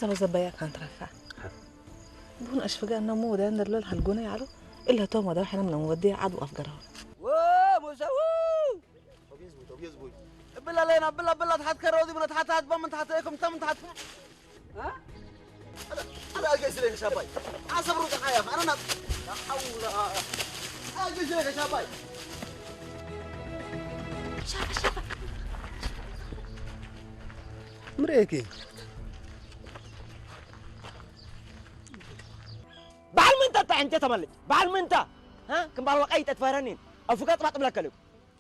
سما زبايا كانت رفع بون اشفقا انه مو ده ندر لها الجوني علو الا توما ده احنا من موديه عدو افجرها موسى طب يزبوي بالله لينا بالله تحت كرودي من تحت بم تحت ايكم تم تحت ها انا اجلس لك يا شباب اصبروا دقايق انا لا حول اجلس لك يا شباب شافه مريكي بعل من انت انت تملي بعل من انت ها كم بعل وقايت تفارنين افقات ما تملك لك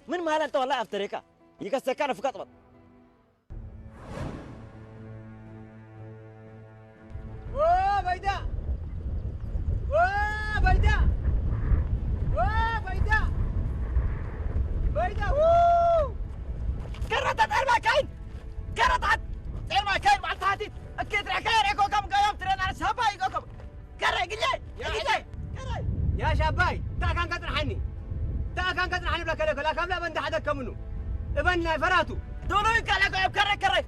من مال انت والله افتريكا يكسكان افقات بط بيدا بيدا بيدا بيدا كرتت المكان كرتت المكان مع تاتي اكيد ركاير اكو كم قيام ترين على سباي اكو كره قلي يا شباي تا كان كترحني بلا كلك لا كم لا بند حدك منو ابن فراتو دولو يكلك كره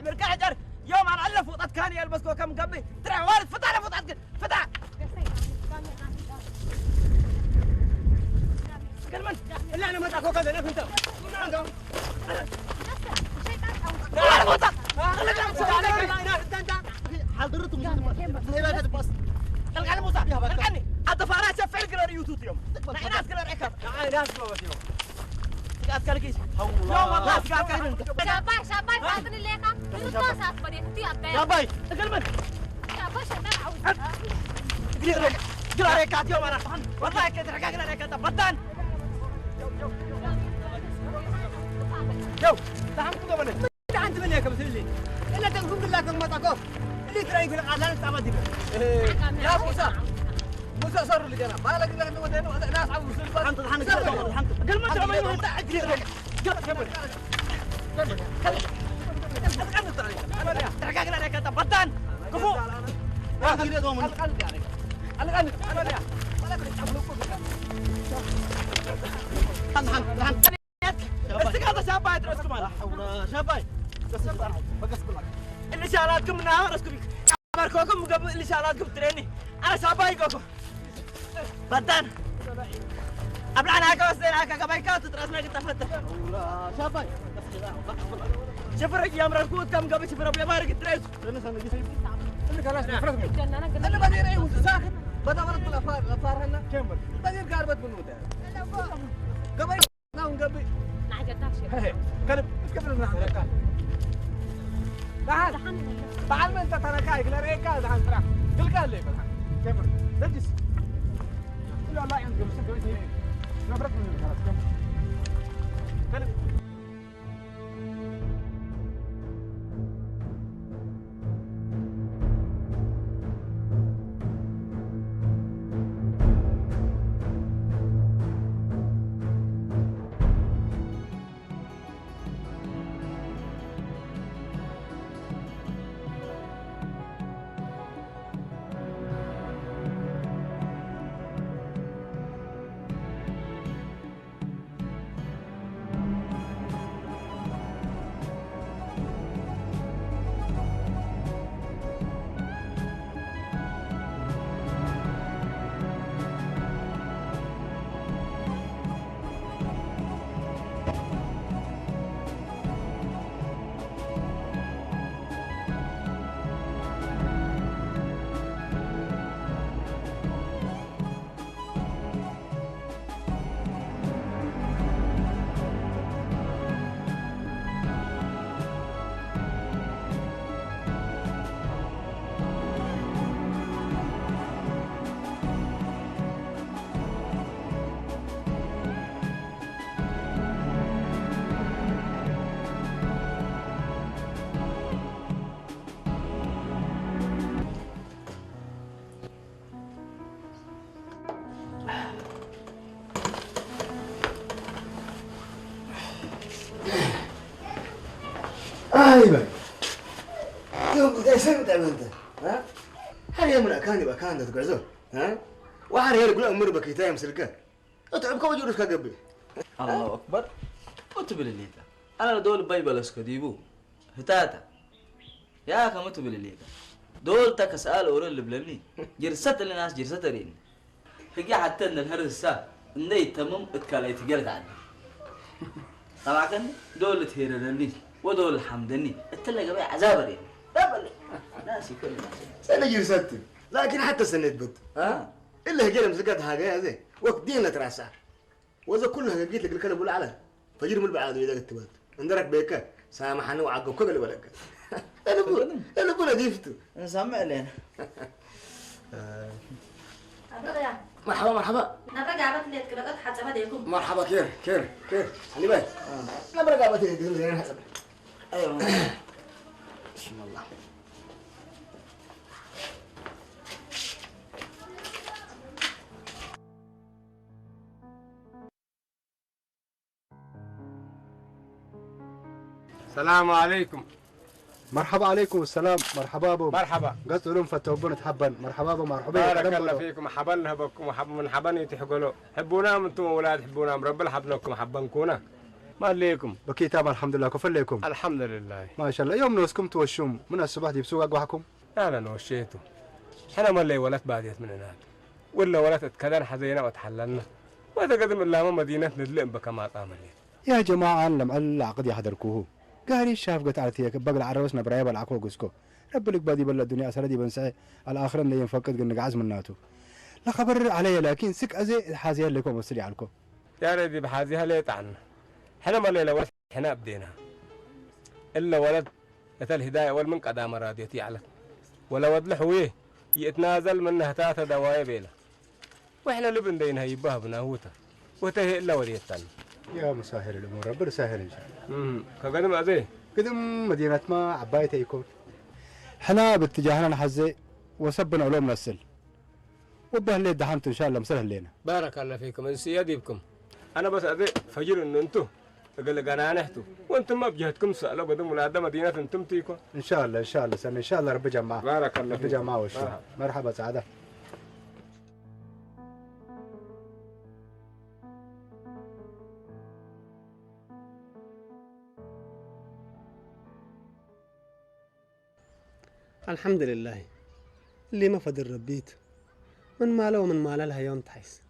مركا حجر يوم انا الف وطت كان يلبس كم قبي ترى وارد فتح فتح كلمن الا انا ما تاكو كذا لك انت حضرتهم هي بس الغالي موسى الغني الضفارات شفع القرار يوتيوب يوم ناس قرار اكثر ناس ما بس يوم أذكر كيس يوم والله أذكر كاين شاباي فاضل الليكا من الطاسات بدي تطيع الطيب شاباي تكلمن شاباي شنو عاوز قرار ريكات يوم أنا والله كنت ركا قرار ريكات بدان يو تعال كذا بنا انت من هيك بتقول لي الا تقول بالله كم ما تقف اللي ترى يقول عشان تعمل دي يا موسى صار اللي جانا ما لك الا ودينا ناس عاوز حنط قل ما ترى ما ينفع تعجل تركا قرار ريكات بدان كفو يا اخي ليه دوم القلب يعني القلب انا لا ولا بتعملوا استقاطة شاباي ترسكم لا حول شاباي بقص بالله اللي شالاتكم من نهار رسكم أمركوكم قبل اللي شالاتكم تريني أنا شاباي كوكو بدان أبلعنا هكا وسينا هكا قبل كات ترسنا قلت فتح لا شاباي شفر يا مركوت كم قبل شفر بلا مارك تريس انا سنه جيت اللي خلاص نفرض انا بدي رأيه ساخن بدا ورد بالافار هنا كمل بدي قاربت بالنوته قبل ناون قبل قلب قبل نحن كان تعال من انت ترى كاي كلا ريكا دحين ترى كل قال لي بالحق كمل نجس لا لا عندك مش كويس نفرق من خلاص كمل قلب ايوه يوم بدي سنت انت ها هل يوم كان يبقى كان تقعزون ها وحر يقول امر بكيتاي مسلكه اتعب كوجورك كقبل الله اكبر وتبل اللي انا دول بايبل اسكديبو هتاتا يا كمتو بالليل دول تكسال اورن لبلبني جرست الناس جرسترين حقي حتى ان الهرسا اني تمم اتكالي تقلت عني طبعا كان دول تهيرنني ودول الحمدني اتلقى بقى عذابري دبل ناسي كل الناس انا جرست لكن حتى سنيت بد ها الا هجينا مسكت حاجه هذه وقت دينا تراسا واذا كلها جيت لك الكلام ولا على فجر من البعاد اذا كتبت اندرك بيك سامحني وعقب كل ولك انا بقول ديفتو نسمع لنا مرحبا مرحبا نرجع بتلي كده حتى ما ديكم مرحبا كير علي باي انا برجع بتي حسب ايوه بسم الله السلام عليكم. مرحبا عليكم السلام. مرحبا ابو مرحبا. قصد لهم فتوبون تحبن. مرحبا ابو مرحبا. بارك الله فيكم. حبنا بكم وحب من حبني تحقلوا حبونا انتم اولاد حبونا رب حبناكم حبنكونا ما ليكم بكيتاب الحمد لله كفل لكم الحمد لله ما شاء الله. يوم نوسكم توشوم من الصبح دي بسوق اقوحكم انا نوشيتوا احنا ما اللي ولت باديت من هناك ولا ولت كذا حزينا وتحللنا وتقدم الله مدينه ندلم بكما طاملين يا جماعه لم العقد يحضركوه قاري الشاف قلت على تيك بقى عروسنا برايب العقو قسكو رب لك بادي بلا الدنيا سردي بنسعي الاخر اللي ينفقد قلنا عزم الناتو لا خبر علي لكن سك ازي حازيه لكم وسري عليكم يا ريدي بحازيها ليت عنا احنا ما اللي ولت احنا بدينا الا ولد اتى الهدايه والمن قدام راديتي على ولا ود لحويه يتنازل منها تاتا دوايا بيلا واحنا اللي بندينها يبها بناهوتا وتهي الا وليتنا يا مسهل الامور ربنا سهل ان شاء الله. كقدم ازي قدم مدينه ما عبايته يكون احنا باتجاهنا نحزي وسبنا علوم نسل وبه اللي دحمت ان شاء الله مسهل لنا. بارك الله فيكم ان سياديبكم انا بس ادي فجر ان انتم قال انا نحتو وانتم ما بجهتكم سالوا قدم ولا مدينه انتم تيكم ان شاء الله سنة ان شاء الله رب جمعه. بارك الله رب فيكم. جمعه وشو مرحبا سعاده. الحمد لله اللي ما فدر ربيت من ماله ومن مال لها يوم تحس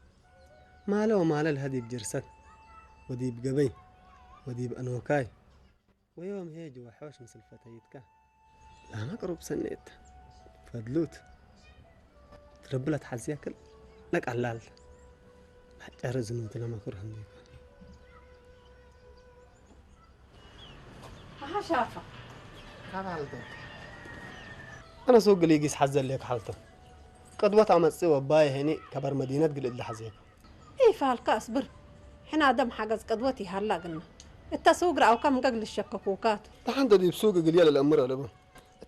ماله ومال الهدي بجرسد ودي بقبي ودي بأنوكاي ويوم هيج وحوش مثل فتيتك لا ما قرب سنيت فدلوت تربلة تحز ياكل لك علال حجار زنوتنا ما كرهم ديك ما شافه أنا سوق اللي يقيس حزة اللي حالته قد وطع متسوى باي هني كبر مدينة قلت لحزيك ايه فالك اصبر حنا دم حجز قدوتي هلا قلنا التسوق او كم قبل الشككوكات تحن دي بسوق قليل الأمر ولا بو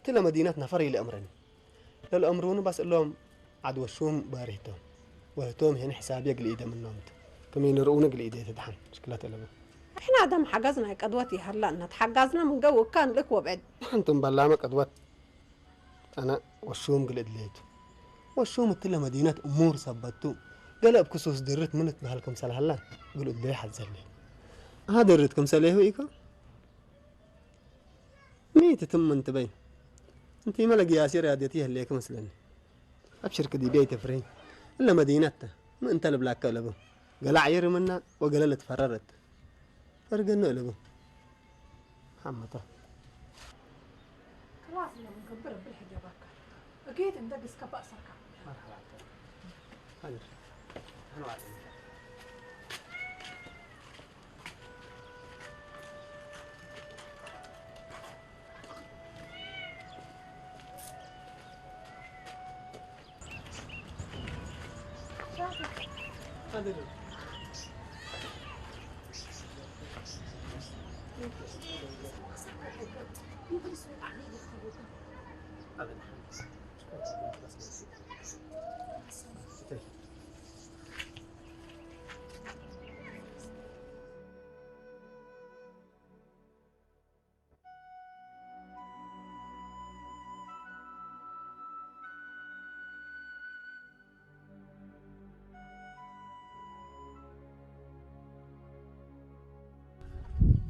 تلا مدينة نفري لأمرني للأمرون بس لهم عدو الشوم باريتهم وهتوم هنا حسابي قل إيده من نومت كمين يرؤون قل إيده تدحن مشكلات ولا بو احنا دم حجزنا قدوتي هلا نتحجزنا من جو كان لك وبعد أنتم بلامك قدوت أنا والشوم قل إدليت والشوم تلا مدينة أمور صبتو قلب كسوس درت منت بهالكم سال هلا قلوا إدلي حزلي ها درتكم ساليه ويكو ميت تم انت بين انت ملق ياسير ياديتيها اللي هيك مثلا ابشر كدي بيت فرين الا مدينته ما انت البلاك لبو قال عير منا وقال تفررت فرقنا لبو حمطه خلاص يا مكبر بالحجابك اكيد ندقس كبأسك مرحبا هلا هلا هذا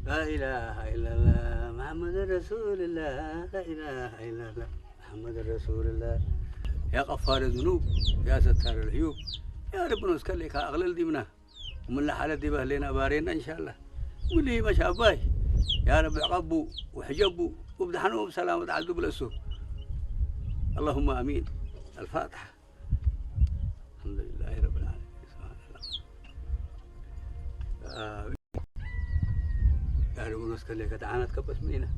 لا إله إلا الله محمد رسول الله لا إله إلا الله محمد رسول الله يا غفار الذنوب يا ستار العيوب يا رب نسكن لك أغلى ديمنا ومن الحالة دي بهلنا بارينا إن شاء الله واللي ما شافاي يا رب عقبوا وحجبوا وبدحنوا بسلامة عدوا بالأسوء اللهم آمين الفاتحة الحمد لله رب العالمين سبحان الله يا رب نسكن لك تعانت كبس منينا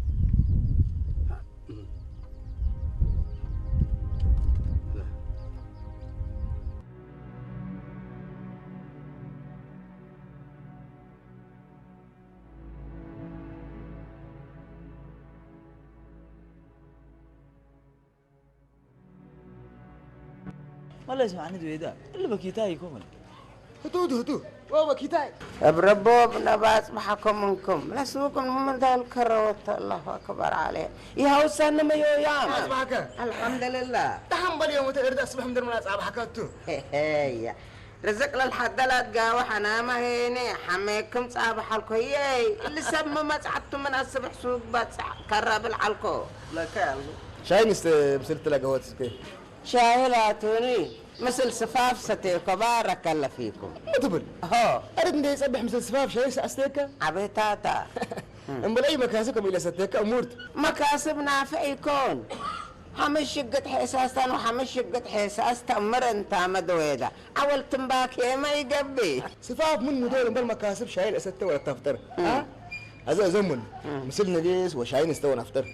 والله اسمعني دويدا اللي بكيتاي كومن هتو وبكيتاي بربو بنباس محكم منكم لا سوكم من ذا الكروت الله اكبر عليه يا حسن ما يويام اسمعك الحمد لله تحمل يوم ترد اصبح من درمنا اصحاب حكاتو هي رزق للحد لا تقاوح انا ما هيني حميكم صاحب حالكو هي اللي سمى ما صعدتم من الصبح سوق بات كرب الحالكو لا كالو شاي بسلت لك قهوه كيف شاي لا توني مثل سفاف ستيكو بارك الله فيكم متبل هو ارد ندي يصبح مثل سفاف شاي استيكا عبيتاتا امال اي مكاسبكم الى ستيكا امورت مكاسب نافع يكون حمش شقة حساسا وحمش شقة حساسا مر انت مدويدا اول تنباكي ما يقبي سفاف منه دول بالمكاسب شاي الاسته ولا تفطر ها هذا زمن مثل نجيس وشاي نستوى نفطر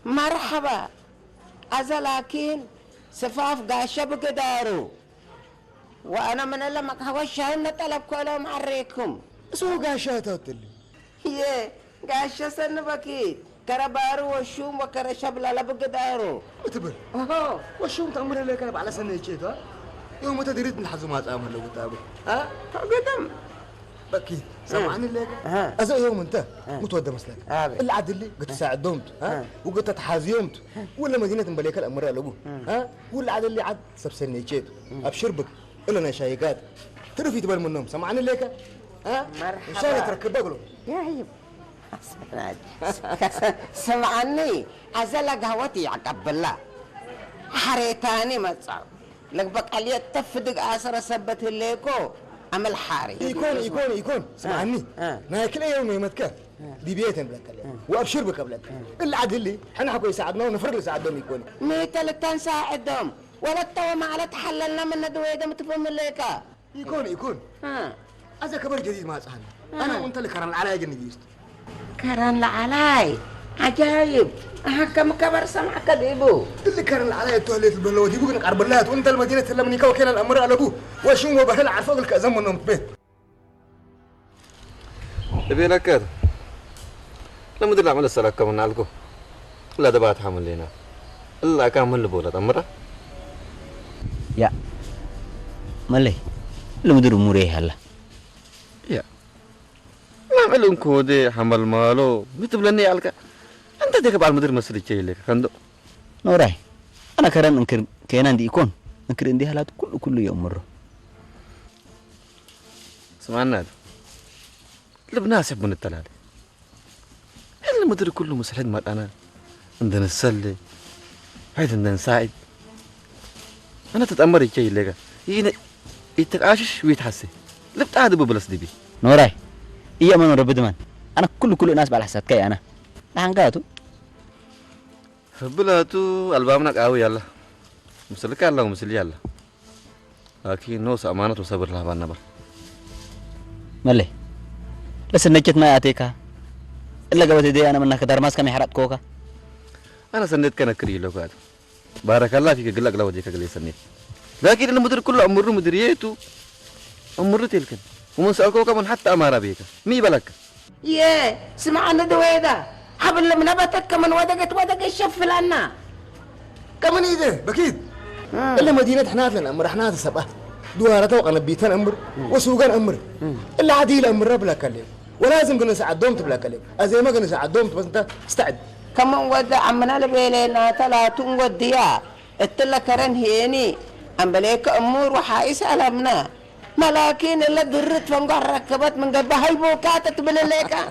مرحبا هذا لكن سفاف قاشة بقدارو وانا من لما هوشها نطلب كلهم عريكم سو قاشة توتلي هي قاشة سنبكيد كربارو وشوم وكرشب لا بقدارو متبر وشوم تأمر لك انا على سنة جيت ها يوم تدريت من حزمات امر لو كتابه ها قدم بكي سامعني لك ازا يوم انت متودى مسلك اللي عدل لي قلت ساعد دومت ها وقلت تحازيومت ولا مدينه مبليك الامر لابو ها ولا عدل لي عد سبسني جيت ابشر بك الا انا شايقات ترفي تبال منهم سامعني لك ها مرحبا ان شاء الله تركب بقلو يا عيب سمعني ازل قهوتي عقب الله حريتاني مصعب لك بقى لي تفدق اسر سبت ليكو عمل حاري يكون سمعني ناكل يوم يمتك دي بيتن بلك وابشر بك بلك اللي عدل لي احنا حكوا يساعدنا ونفرق يساعدهم يكون ميتلتان ساعدهم ولا تو ما على تحللنا من دويده متفهم ليكا يكون هذا كبر جديد ما صحنا انا وانت اللي كرن العلاي جنجيست كرن العلاي عجايب كم كبر سمعك ديبو اللي كرن العلاي توليت البلود يقول لك عرب الله وانت المدينه لما نيكا وكان الامر على ابوه وشو بهل على فوق الكازم منهم بيت تبي لك كذا لما تدل عمل السلاك كمان علىكم لا دبعت حمل لنا الله كامل بولا أمره يا ملي لو مدير أموري هلا يا ما عملهم كودي حمل مالو متبلني علىك أنت تكب على المدير مسؤول شيء لك خندو نوراي أنا كران أنكر كينان دي يكون أنكر إندي هالات كل يوم مرة سمعنا هذا لبناس يحبون التلالي المدير كله مسحد مال أنا عندنا نسلي هاي عندنا نساعد أنا تتأمر شيء لك يتعاشش ويتحسن لبت عاد ببلس دي بي نوراي إيه من رب دمان أنا كل الناس على حساب كي أنا نحن قاتو بلاتو البامنا قوي يلا مسلك الله ومسلي الله لكن نوس أمانة وصبر لها بالنبر ملي بس النجت ما يعطيكها إلا قبل دي أنا منك درماس كم يحرق كوكا أنا سنيت كنا كريلو قاد بارك الله فيك قلق لو ديك قلي سنيت لكن المدير كله أمره مديريته أمره تلك ومن سأل كوكا من حتى أمارة بيك مي بلك يه سمعنا دويدا حبل من نبتك كمان ودقت الشف لنا كمان إيه ده بكيد إلا مدينة حنات لنا أمر حنات السبعة دوارة توقع بيتان أمر وسوقان أمر إلا عديل أمر بلا كلام ولازم كنا نساعد دومت بلا كلام أزي ما كنا نساعد دومت بس أنت استعد كمان ودا عمنا لبيلنا ثلاثون وديا اتلا كرن هيني أم بليك أمور وحايس ألمنا ملاكين اللي درت فنقر ركبت من قبل هاي بوكاتة تبلي ليكا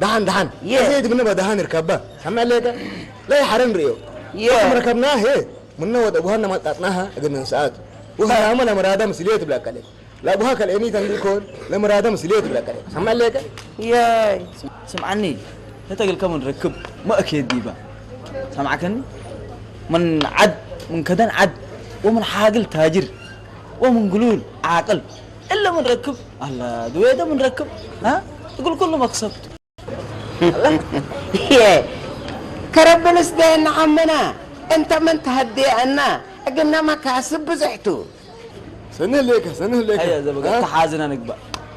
دهان زيد قلنا دهان ركبها سمع لك لا يحرم ريو ركبناه هي من نود ابوها ما ططناها قلنا ساعات وها عمل مراده مسليه بلا كلام لا ابوها كلامي تنقول لمراده مسليه بلا كلام سمع لك ياي سمعني هتقل كم نركب ما اكيد ديبا سمعكني من عد من كدن عد ومن حاقل تاجر ومن قلول عاقل الا من ركب الله دويده من ركب ها تقول كله مكسب كربلس دين عمنا انت من تهدي انا قلنا ما كاسب بزحتو سنه ليك هيا زي بقى تحازن انا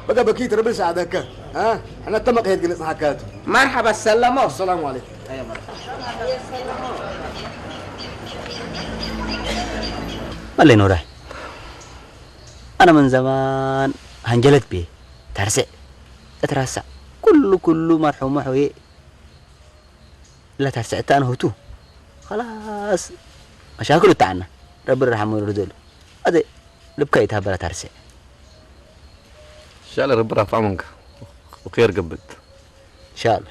بقى بكيت ربي ساعدك ها انا تمك هيد قلت حكاته مرحبا السلام عليكم هيا مرحبا مالي نوره أنا من زمان هنجلت بيه ترسع اترسع كله مرحوم محوي لا ترسعت أنا هو تو خلاص مشاكل تاعنا رب الرحمن يردول أدي لبكايتها بلا ترسع إن شاء الله رب رافع منك وخير قبلت إن شاء الله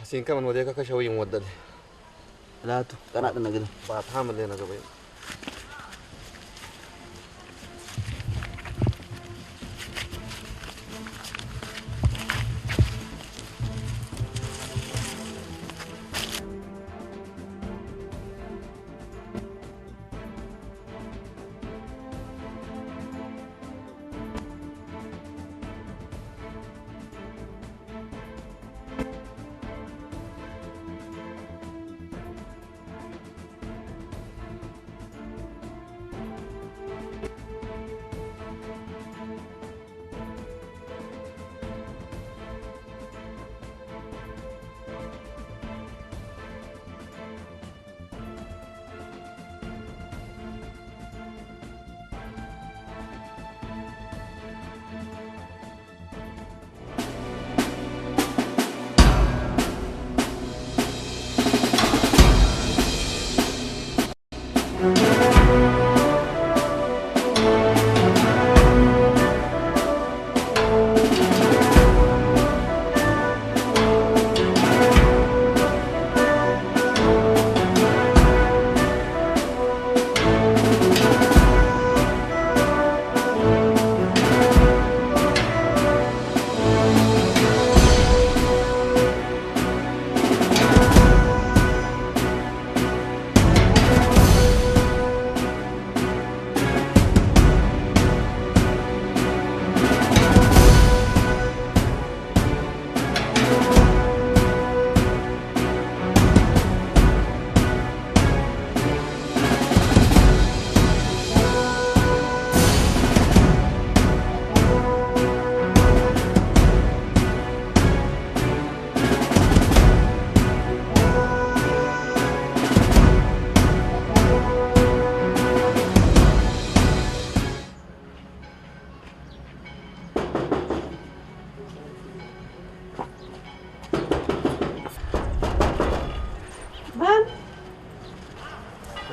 حسين كمان وديك كشوي مودد لا تو قناتنا كده بعد حامل لنا قبل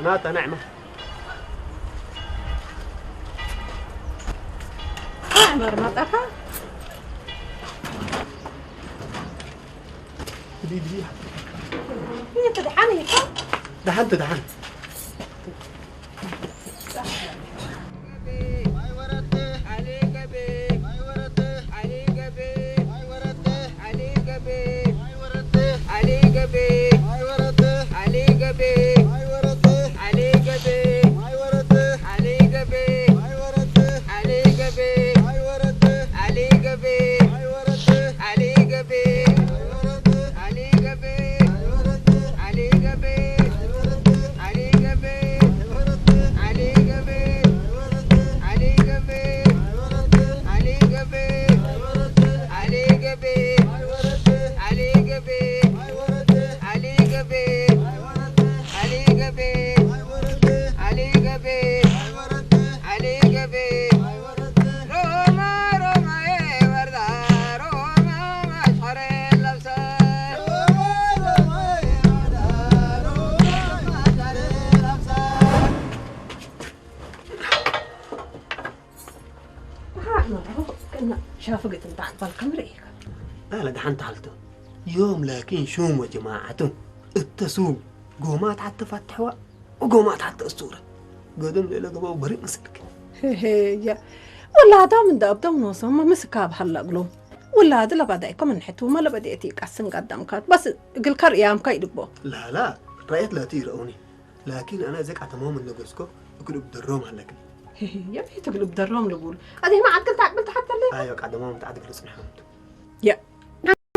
ناتا نعمة أعمر مطرحة دي هي تدحني دحنت أنا كنا شافقت أنت عن بالكاميرا لا دحنت حالته يوم لكن شوم وجماعته التسوق قومات حتى فتحوا وقومات حتى الصورة قدم لي لقبه بريء مسلك هي والله هذا من ده أبدا ونوصل ما مسكها بحلا قلوم ولا هذا لا بدأيكم من حتو ما لا بدأتيك أحسن قدامك بس قل كريام كيدبو لا رأيت لا تيروني لكن أنا زك عتمام النجسكو أقول بدروم هلك يا بيت تقول بدروم لقول هذه ما عاد قلت عقبلت حتى اللي أيوة عتمام تعد قلت سبحان يا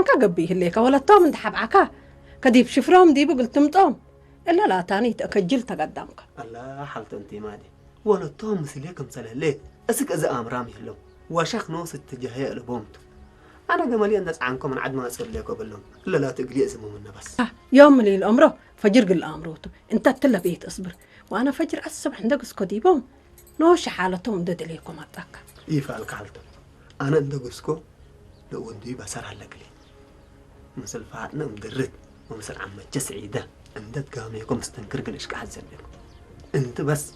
كقبيه اللي ولا توم انت حبعك كديب شفرهم دي بقول تمطوم إلا لا تاني تأكجلت قدامك الله حالته أنت مادي ولا توم مثليكم سنة ليه أسك أزا أمرامي هلو وشاخ نوس التجاهية لبومتو أنا جمالي الناس عنكم من عد ما أسأل ليكم باللون إلا لا تقلي اسمه منا بس يوم من الأمره فجر قل أمروتو أنت تلا بيت أصبر وأنا فجر الصبح عندك سكوديبهم نوش حالتهم دد ليكم أتاك يفعل حالته أنا عندك سكو لو ودي بسر هلكلي مثل فاتنا مدرد ومثل عم سعيدة عندك قاميكم مستنكر قلش كحزن لكم أنت بس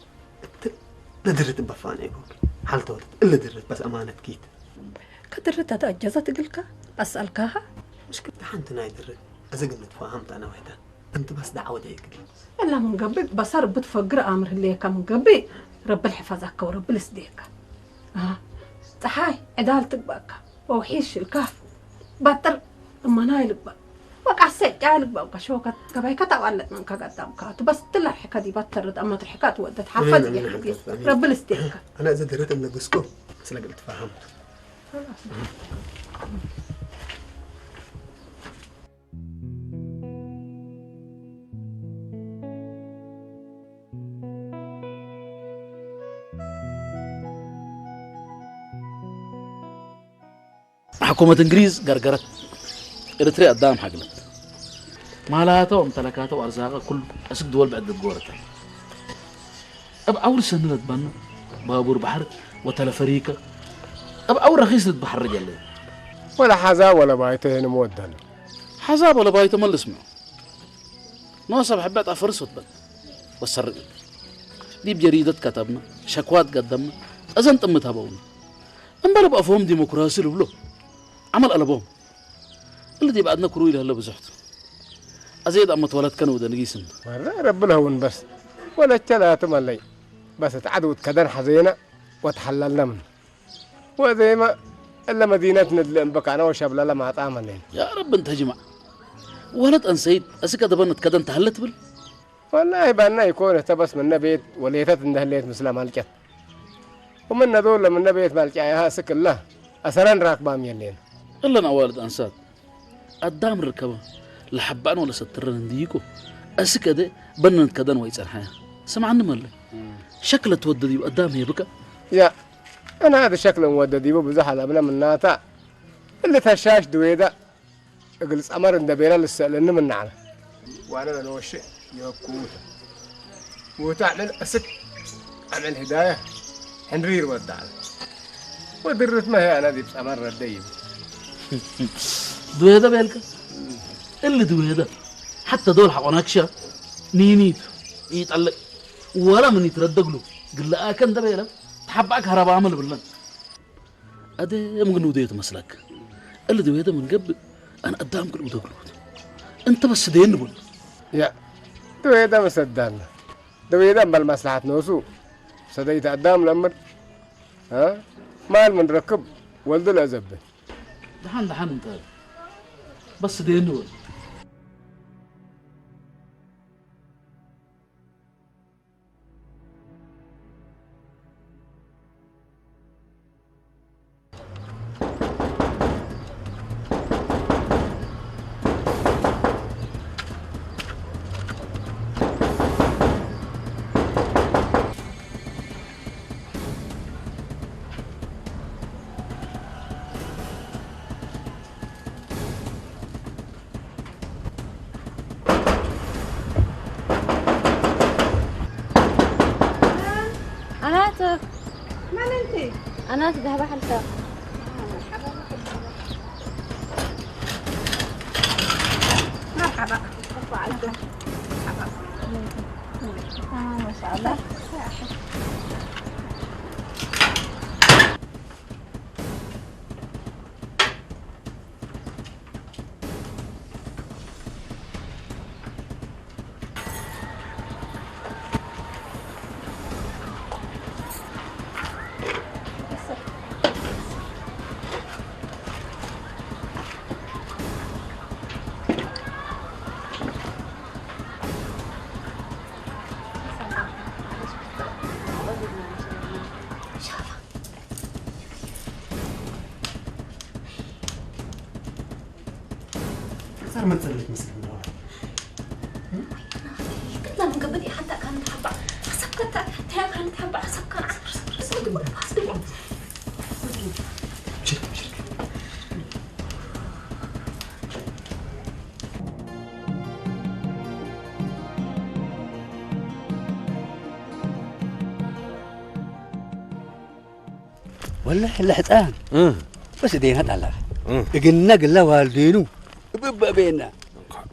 لدرت بفاني يقول حالته إلا درت بس أمانة كيت كدرت هذا أجازة تقولك أسألكها مش كنت حنتنا يدرت أزق نتفاهمت أنا وحدة أنت بس دعوة ديك إلا من قبل بصر بتفقر أمر اللي من قبل رب الحفظك ورب السديك تحاي عدالتك بقى ووحيش الكاف بطر أما نايلك بقى وقع سجالك بقى وكشوكة كباي كتاولت من كقدامك بس تلا الحكاية دي بطرت أما الحكاية ودت حفظ يا حبيبي رب السديك أنا إذا دريت من قسكو بس لقيت فهمت حكومة إنجليز قرقرت إريتريا قدام حقلت مالاته وممتلكاته وأرزاقه كل أسك دول بعد الجورة أب أول سنة تبنى بابور بحر وتلفريكة أب أول رخيص بحر رجال ولا حزاب ولا بايته مودن حزاب ولا بايته ما اللي اسمه نوصل حبات أفرس وتبن والسر دي بجريدة كتبنا شكوات قدمنا أزن تمتها بونا أمبلا بأفهم ديمقراطي لبلو عمل ألبوم اللي بعدنا كروي له بزحته أزيد أما تولد كانوا ودنقيسن ربنا هون بس ولا الثلاثة مالي بس تعدوا كدن حزينة وتحللنا منه وزي ما إلا مدينتنا اللي بقى وشاب لا ما تعمل يا رب انت جمع ولد أنسيد أسكت دبنا كدن تحلت بل والله يبقى يكون احتبس من نبيت وليتت من دهليت مسلم مالكت ومن دول من نبيت مالك يا سك الله أثران راكبام يلين إلا أنا والد أنساد قدام ركبه لحبان ولا سترن ديكو أسكده بننت كدن ويسأل حياة سمعنا مالي شكله توددي قدام هي بكا يا أنا هذا شكله موددي بزحل أبنا من ناتا اللي تشاش دويدا اجلس أمر الدبيرة للسألن من نعنا وأنا لو شيء يكوتا وتعلن أسك أعمل هداية حنرير ودعنا ودرت ما هي أنا دي بس أمر الديب دويدا بيلك اللي دويدا حتى دول حقناكشا نينيت يتعلق ولا من يتردق له قل له كان دبيلا تحبك هرب عمل بالله أدي ممكن وديت مسلك اللي دويدا من قبل أنا قدام كل ودقلوت أنت بس دين بقول يا دويدا مسدنا دويدا بالمصلحة نوسو سديت قدام لمر ها مال من ركب ولد الأزب دحان أنت بس دين بقول أنا ذهب حلتا مرحبا ما شاء الله صار ما تسلك مسك من ورا كنا من قبل حتى كانت حبة سكت هي كانت حبة سكر ولا الحسان بس دينا طلع قلنا قلنا والدينو ببا بينا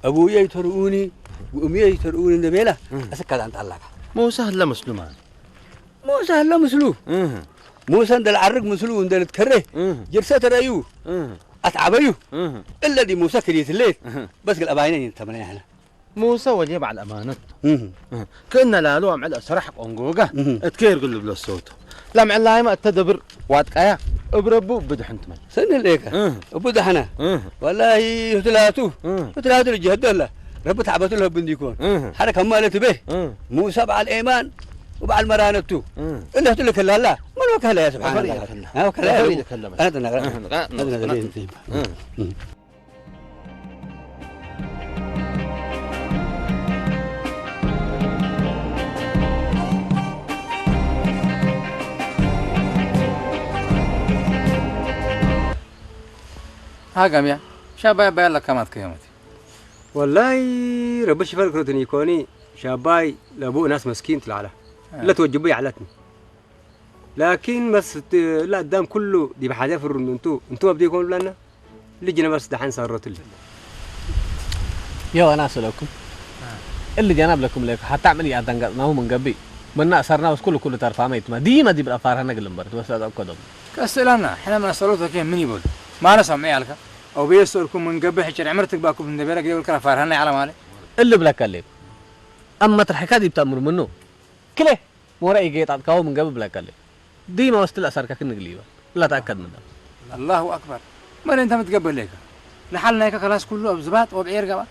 ابويا يترؤوني وامي يترؤوني نبيله اسكت عن طلع مو سهل مسلمان مو سهل مسلو موسى اندل عرق مسلو اندل تكره جرسة رايو اتعبيو الا دي موسى كريت الليل بس قال اباينين تمنين احنا موسى وجب على الامانه كنا لالو عم على سرح قنقوقه اتكير قلب له الصوت لا مع الله ما التدبر واتقايا ابربو بدح انت سن ليك بدحنا والله يتلاتو الجهد الله رب تعبت له بنديكون حركه مالت به موسى على الايمان وبعد المرانتو اللي هتقول لك لا لا ما الوكاله يا سبحان الله وكاله هذا ها قام شاباي بايلا كامات كيامتي والله ربش فكرتني يكوني شاباي لابو ناس مسكين تلعله لا توجبي علتني لكن بس لا قدام كله دي بحاجه في انتو بدي يكون لنا لجنا بس دحين صارت لي يا ناس لكم اللي جناب لكم لك حتى عملي ادنقناه من قبي من صرنا بس كله ترفع ميت ما ديما دي بالافار هنا قلم برد بس هذا قدم كسلنا احنا من صلوتك كيف من يقول ما انا سامع لك او بيسولكم من قبل حجر عمرتك باكم من دبيرك يقول كلا فارهنا على مالي اللي بلاك عليك اما الحكايه دي بتامر منه كله مو راي جيت عطاو من قبل بلاك عليك دي ما وصل اثر كك نقليبه لا تاكد منه الله اكبر ما انت متقبل ليك لحالنا هيك خلاص كله ابزباط وبعير قبا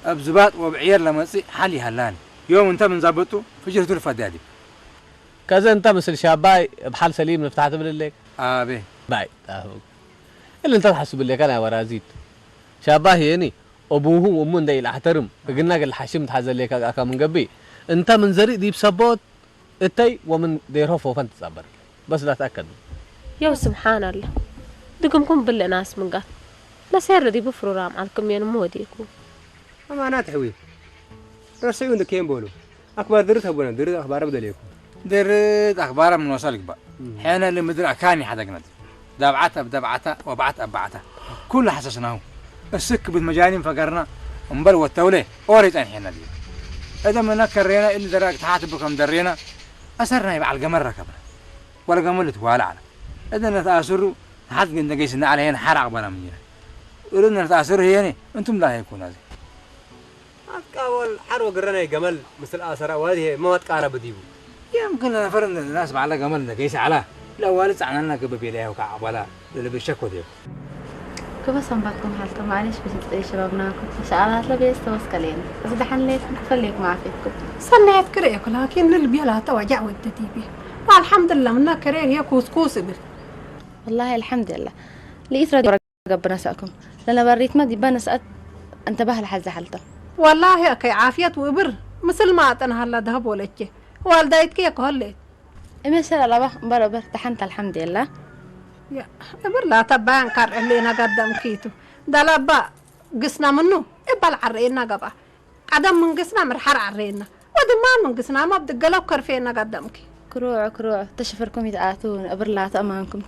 ابزباط وبعير لما تصي حالي هلان يوم انت من زبطه فجرته الفدادي كذا انت مثل شاباي بحال سليم نفتحت بالليك ابي باي اللي انت تحسب اللي كان ورازيت شاباهي يعني ابوه وامه ده احترم قلنا قال حشم تحزل لك اكا من قبي انت من زري دي بسبوت اتي ومن ديره فوفن تصبر بس لا تاكد يا سبحان الله دقمكم بالله ناس من قال لا سير دي بفرو رام عليكم يا موديكم ما انا تحوي رسيون ده كيم بولو اكبر درت ابونا درت اخبار بدليكم درت اخبار من وصلك بقى حين اللي مدرع كاني حدقنا دبعتها بدبعتها وبعتها ببعتها كل حسسناه السك بالمجانين فقرنا مبلوى التوليه اوريت الحين دي اذا ما نكرينا اللي دراك تحت بكم درينا اسرنا يبقى على القمر ركبنا ولا قمر توالعنا اذا نتاثروا تحت قلنا قيسنا على هنا حرق بنا مننا ولنا نتاثر هنا انتم لا يكون هذه اول حرو قرنا جمل مثل اثر وهذه ما تقارب ديبو يمكن نفرن الناس على قمرنا قيس على لا والد عنا كبابي لها وكعبلا اللي بالشكوى دي كيف صنبتكم حالكم معلش بس شبابناكم شغالات لبيس توسكلين بس دحين ليك خليك مع فيكم صنعت كريك لكن اللي بيلا توجع ودتي والحمد لله منا كريك هي كوسكوس بر والله الحمد لله لقيت راديو ربنا سأكم لأن بريت ما دي بنسأت انتبه لحزة حالته والله كي عافية وبر مثل ما أنا هلا ذهب ولك والدايتك يا كهلت ما شاء الله بربر تحنت الحمد لله يا بر لا تبان كار اللي نقدم كيتو دلبا قسنا منه إبال عرينا قبا عدم من قسنا مرحر عرينا ودمان من قسنا ما بدك قلب كرفينا قدمك كروع تشفركم يتعاثون أبر لا تأمانكم